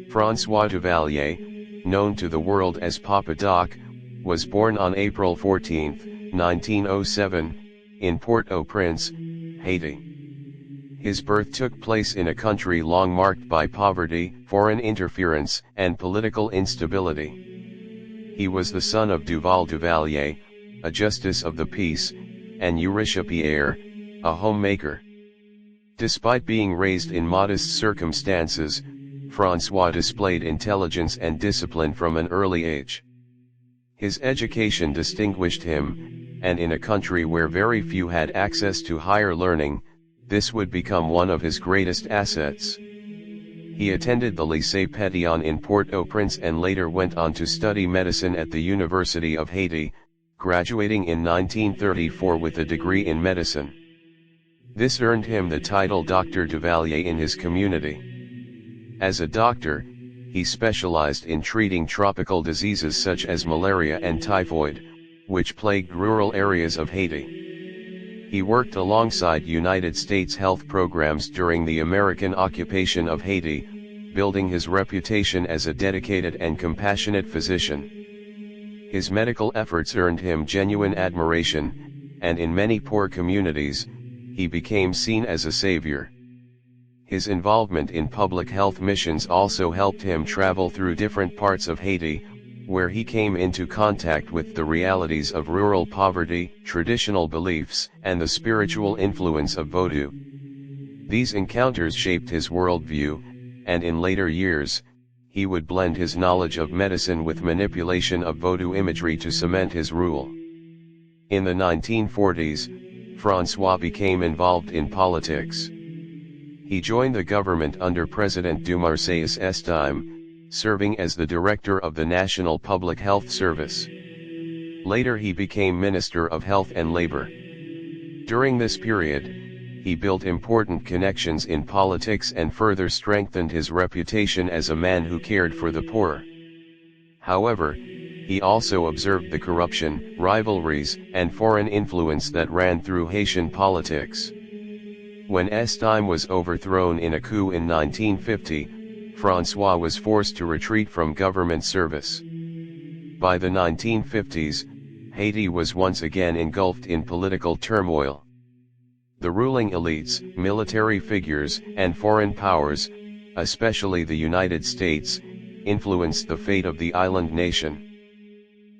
François Duvalier, known to the world as Papa Doc, was born on April 14, 1907, in Port-au-Prince, Haiti. His birth took place in a country long marked by poverty, foreign interference, and political instability. He was the son of Duval Duvalier, a justice of the peace, and Eurycia Pierre, a homemaker. Despite being raised in modest circumstances, François displayed intelligence and discipline from an early age. His education distinguished him, and in a country where very few had access to higher learning, this would become one of his greatest assets. He attended the Lycée Pétion in Port-au-Prince and later went on to study medicine at the University of Haiti, graduating in 1934 with a degree in medicine. This earned him the title Dr. Duvalier in his community. As a doctor, he specialized in treating tropical diseases such as malaria and typhoid, which plagued rural areas of Haiti. He worked alongside United States health programs during the American occupation of Haiti, building his reputation as a dedicated and compassionate physician. His medical efforts earned him genuine admiration, and in many poor communities, he became seen as a savior. His involvement in public health missions also helped him travel through different parts of Haiti, where he came into contact with the realities of rural poverty, traditional beliefs, and the spiritual influence of voodoo. These encounters shaped his worldview, and in later years, he would blend his knowledge of medicine with manipulation of voodoo imagery to cement his rule. In the 1940s, François became involved in politics. He joined the government under President Dumarçais' time, serving as the director of the National Public Health Service. Later he became Minister of Health and Labor. During this period, he built important connections in politics and further strengthened his reputation as a man who cared for the poor. However, he also observed the corruption, rivalries, and foreign influence that ran through Haitian politics. When Estime was overthrown in a coup in 1950, François was forced to retreat from government service. By the 1950s, Haiti was once again engulfed in political turmoil. The ruling elites, military figures, and foreign powers, especially the United States, influenced the fate of the island nation.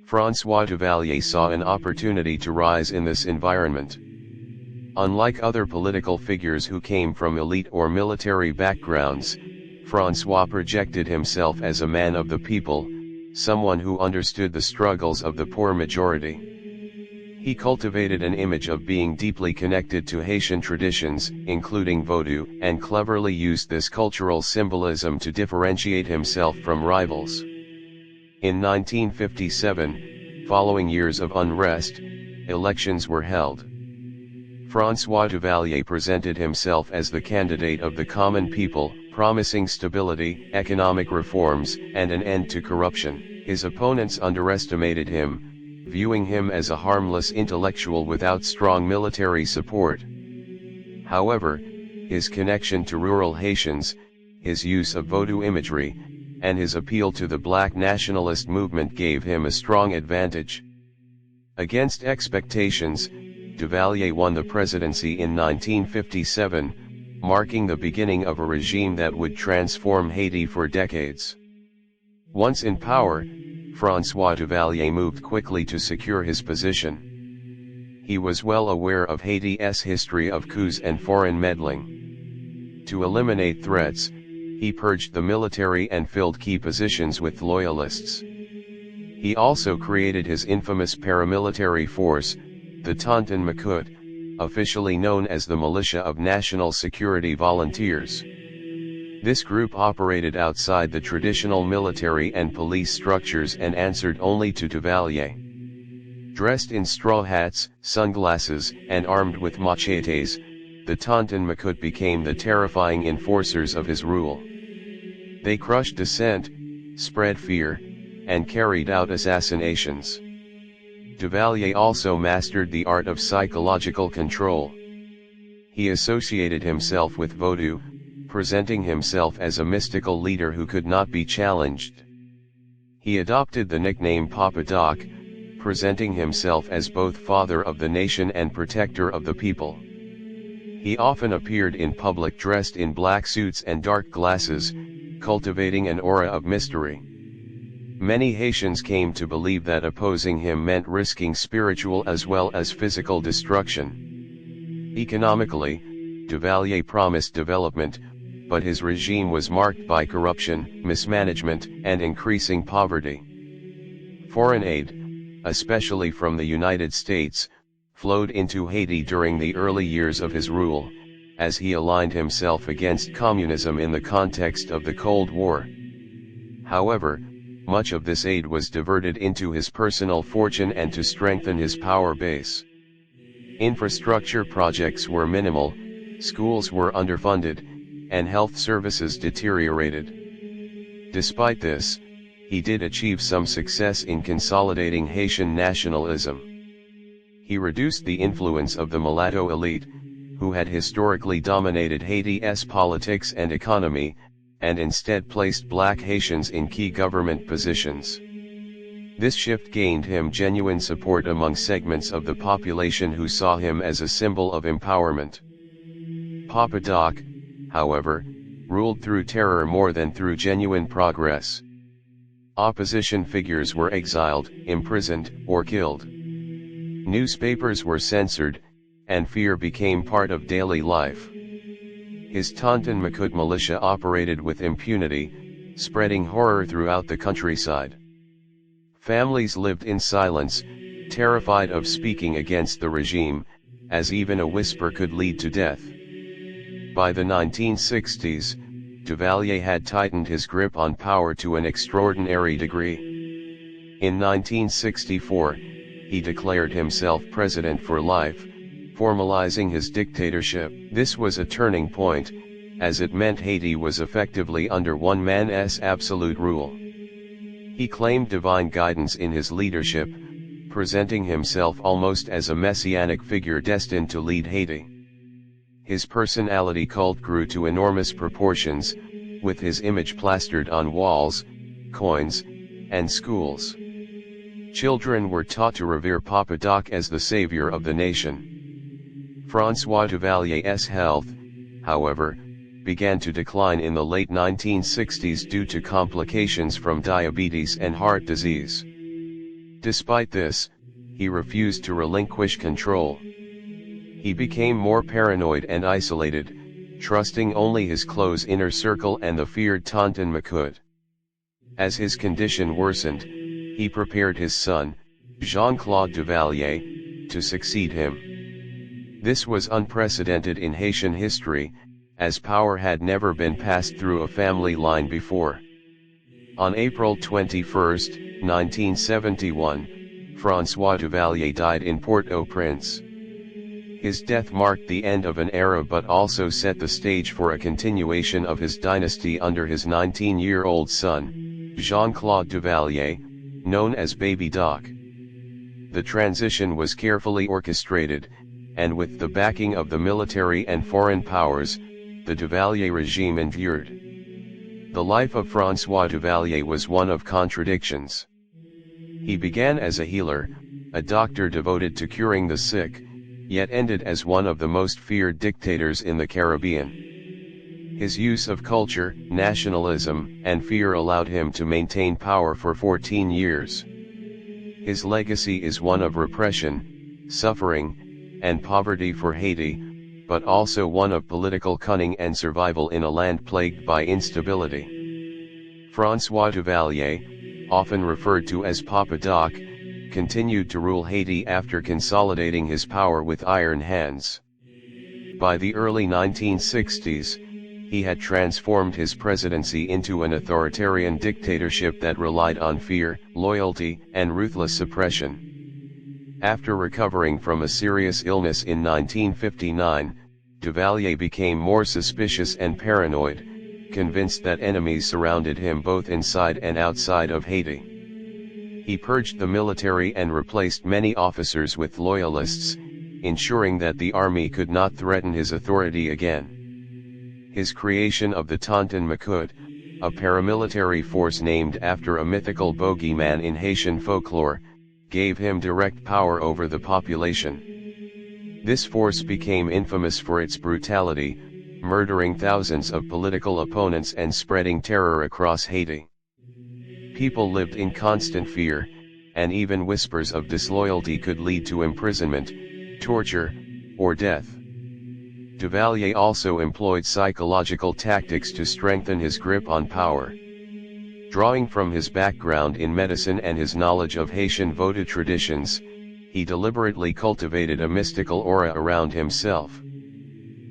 François Duvalier saw an opportunity to rise in this environment. Unlike other political figures who came from elite or military backgrounds, François projected himself as a man of the people, someone who understood the struggles of the poor majority. He cultivated an image of being deeply connected to Haitian traditions, including voodoo, and cleverly used this cultural symbolism to differentiate himself from rivals. In 1957, following years of unrest, elections were held. François Duvalier presented himself as the candidate of the common people, promising stability, economic reforms, and an end to corruption. His opponents underestimated him, viewing him as a harmless intellectual without strong military support. However, his connection to rural Haitians, his use of voodoo imagery, and his appeal to the black nationalist movement gave him a strong advantage. Against expectations, Duvalier won the presidency in 1957, marking the beginning of a regime that would transform Haiti for decades. Once in power, François Duvalier moved quickly to secure his position. He was well aware of Haiti's history of coups and foreign meddling. To eliminate threats, he purged the military and filled key positions with loyalists. He also created his infamous paramilitary force, the Tonton Macoute, officially known as the Militia of National Security Volunteers. This group operated outside the traditional military and police structures and answered only to Duvalier. Dressed in straw hats, sunglasses, and armed with machetes, the Tonton Macoute became the terrifying enforcers of his rule. They crushed dissent, spread fear, and carried out assassinations. Duvalier also mastered the art of psychological control. He associated himself with voodoo, presenting himself as a mystical leader who could not be challenged. He adopted the nickname Papa Doc, presenting himself as both father of the nation and protector of the people. He often appeared in public dressed in black suits and dark glasses, cultivating an aura of mystery. Many Haitians came to believe that opposing him meant risking spiritual as well as physical destruction. Economically, Duvalier promised development, but his regime was marked by corruption, mismanagement, and increasing poverty. Foreign aid, especially from the United States, flowed into Haiti during the early years of his rule, as he aligned himself against communism in the context of the Cold War. However, much of this aid was diverted into his personal fortune and to strengthen his power base. Infrastructure projects were minimal, schools were underfunded, and health services deteriorated. Despite this, he did achieve some success in consolidating Haitian nationalism. He reduced the influence of the mulatto elite, who had historically dominated Haiti's politics and economy, and instead placed black Haitians in key government positions. This shift gained him genuine support among segments of the population who saw him as a symbol of empowerment. Papa Doc, however, ruled through terror more than through genuine progress. Opposition figures were exiled, imprisoned, or killed. Newspapers were censored, and fear became part of daily life. His Tonton Macoute militia operated with impunity, spreading horror throughout the countryside. Families lived in silence, terrified of speaking against the regime, as even a whisper could lead to death. By the 1960s, Duvalier had tightened his grip on power to an extraordinary degree. In 1964, he declared himself president for life, formalizing his dictatorship. This was a turning point, as it meant Haiti was effectively under one man's absolute rule. He claimed divine guidance in his leadership, presenting himself almost as a messianic figure destined to lead Haiti. His personality cult grew to enormous proportions, with his image plastered on walls, coins, and schools. Children were taught to revere Papa Doc as the savior of the nation. François Duvalier's health, however, began to decline in the late 1960s due to complications from diabetes and heart disease. Despite this, he refused to relinquish control. He became more paranoid and isolated, trusting only his close inner circle and the feared Tonton Macoute. As his condition worsened, he prepared his son, Jean-Claude Duvalier, to succeed him. This was unprecedented in Haitian history, as power had never been passed through a family line before. On April 21, 1971, François Duvalier died in Port-au-Prince. His death marked the end of an era but also set the stage for a continuation of his dynasty under his 19-year-old son, Jean-Claude Duvalier, known as Baby Doc. The transition was carefully orchestrated, and with the backing of the military and foreign powers, the Duvalier regime endured. The life of François Duvalier was one of contradictions. He began as a healer, a doctor devoted to curing the sick, yet ended as one of the most feared dictators in the Caribbean. His use of culture, nationalism, and fear allowed him to maintain power for 14 years. His legacy is one of repression, suffering, and poverty for Haiti, but also one of political cunning and survival in a land plagued by instability. François Duvalier, often referred to as Papa Doc, continued to rule Haiti after consolidating his power with iron hands. By the early 1960s, he had transformed his presidency into an authoritarian dictatorship that relied on fear, loyalty, and ruthless suppression. After recovering from a serious illness in 1959, Duvalier became more suspicious and paranoid, convinced that enemies surrounded him both inside and outside of Haiti. He purged the military and replaced many officers with loyalists, ensuring that the army could not threaten his authority again. His creation of the Tonton Macoute, a paramilitary force named after a mythical bogeyman in Haitian folklore, gave him direct power over the population. This force became infamous for its brutality, murdering thousands of political opponents and spreading terror across Haiti. People lived in constant fear, and even whispers of disloyalty could lead to imprisonment, torture, or death. Duvalier also employed psychological tactics to strengthen his grip on power. Drawing from his background in medicine and his knowledge of Haitian voodoo traditions, he deliberately cultivated a mystical aura around himself.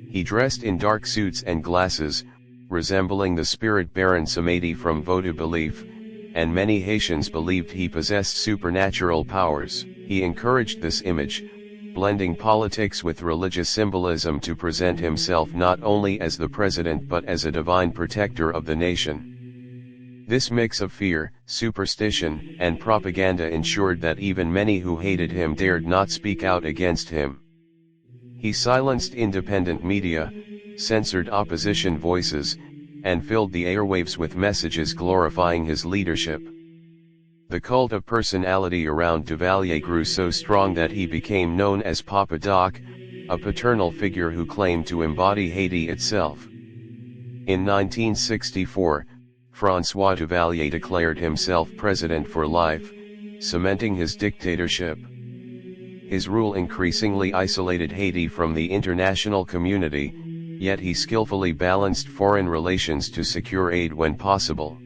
He dressed in dark suits and glasses, resembling the spirit Baron Samedi from voodoo belief, and many Haitians believed he possessed supernatural powers. He encouraged this image, blending politics with religious symbolism to present himself not only as the president but as a divine protector of the nation. This mix of fear, superstition, and propaganda ensured that even many who hated him dared not speak out against him. He silenced independent media, censored opposition voices, and filled the airwaves with messages glorifying his leadership. The cult of personality around Duvalier grew so strong that he became known as Papa Doc, a paternal figure who claimed to embody Haiti itself. In 1964, François Duvalier declared himself president for life, cementing his dictatorship. His rule increasingly isolated Haiti from the international community, yet he skillfully balanced foreign relations to secure aid when possible.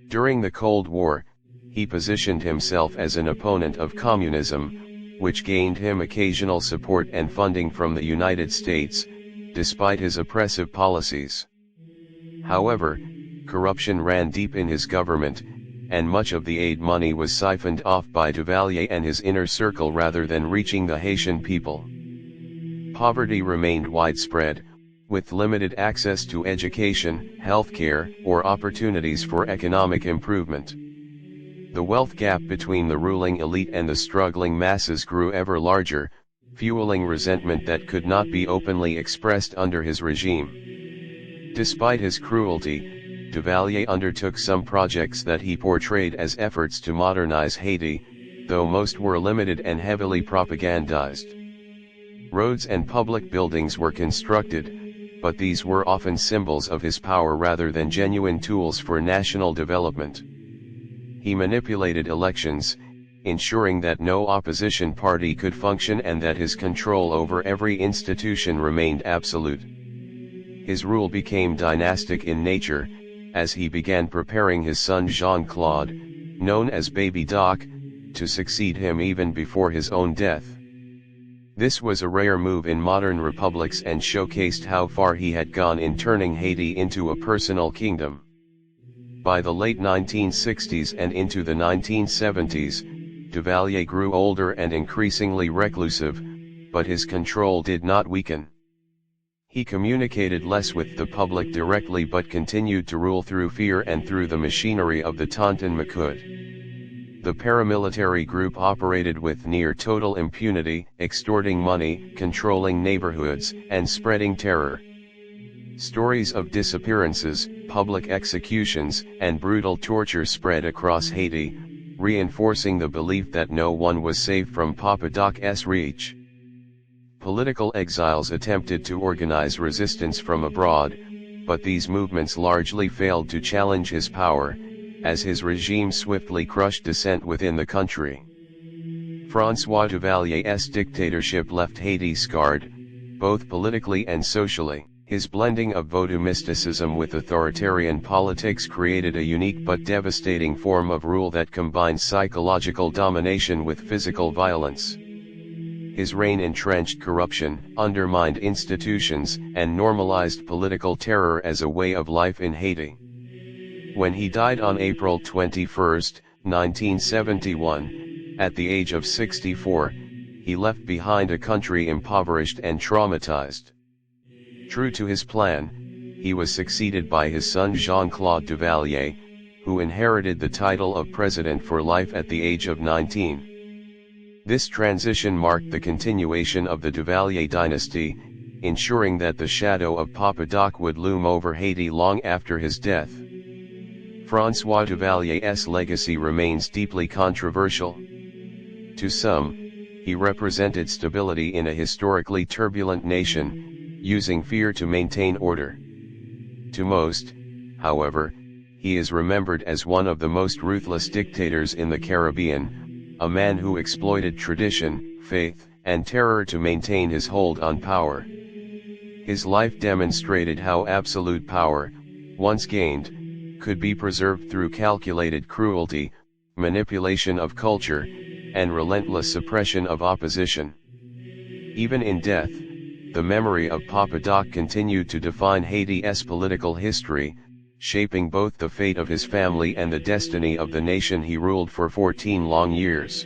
During the Cold War, he positioned himself as an opponent of communism, which gained him occasional support and funding from the United States, despite his oppressive policies. However, corruption ran deep in his government, and much of the aid money was siphoned off by Duvalier and his inner circle rather than reaching the Haitian people. Poverty remained widespread, with limited access to education, healthcare, or opportunities for economic improvement. The wealth gap between the ruling elite and the struggling masses grew ever larger, fueling resentment that could not be openly expressed under his regime. Despite his cruelty, Duvalier undertook some projects that he portrayed as efforts to modernize Haiti, though most were limited and heavily propagandized. Roads and public buildings were constructed, but these were often symbols of his power rather than genuine tools for national development. He manipulated elections, ensuring that no opposition party could function and that his control over every institution remained absolute. His rule became dynastic in nature, as he began preparing his son Jean-Claude, known as Baby Doc, to succeed him even before his own death. This was a rare move in modern republics and showcased how far he had gone in turning Haiti into a personal kingdom. By the late 1960s and into the 1970s, Duvalier grew older and increasingly reclusive, but his control did not weaken. He communicated less with the public directly but continued to rule through fear and through the machinery of the Tonton Macoute. The paramilitary group operated with near total impunity, extorting money, controlling neighborhoods, and spreading terror. Stories of disappearances, public executions, and brutal torture spread across Haiti, reinforcing the belief that no one was safe from Papa Doc's reach. Political exiles attempted to organize resistance from abroad, but these movements largely failed to challenge his power, as his regime swiftly crushed dissent within the country. François Duvalier's dictatorship left Haiti scarred, both politically and socially. His blending of voodoo mysticism with authoritarian politics created a unique but devastating form of rule that combined psychological domination with physical violence. His reign entrenched corruption, undermined institutions, and normalized political terror as a way of life in Haiti. When he died on April 21, 1971, at the age of 64, he left behind a country impoverished and traumatized. True to his plan, he was succeeded by his son Jean-Claude Duvalier, who inherited the title of president for life at the age of 19. This transition marked the continuation of the Duvalier dynasty, ensuring that the shadow of Papa Doc would loom over Haiti long after his death. François Duvalier's legacy remains deeply controversial. To some, he represented stability in a historically turbulent nation, using fear to maintain order. To most, however, he is remembered as one of the most ruthless dictators in the Caribbean, a man who exploited tradition, faith, and terror to maintain his hold on power. His life demonstrated how absolute power, once gained, could be preserved through calculated cruelty, manipulation of culture, and relentless suppression of opposition. Even in death, the memory of Papa Doc continued to define Haiti's political history, shaping both the fate of his family and the destiny of the nation he ruled for 14 long years.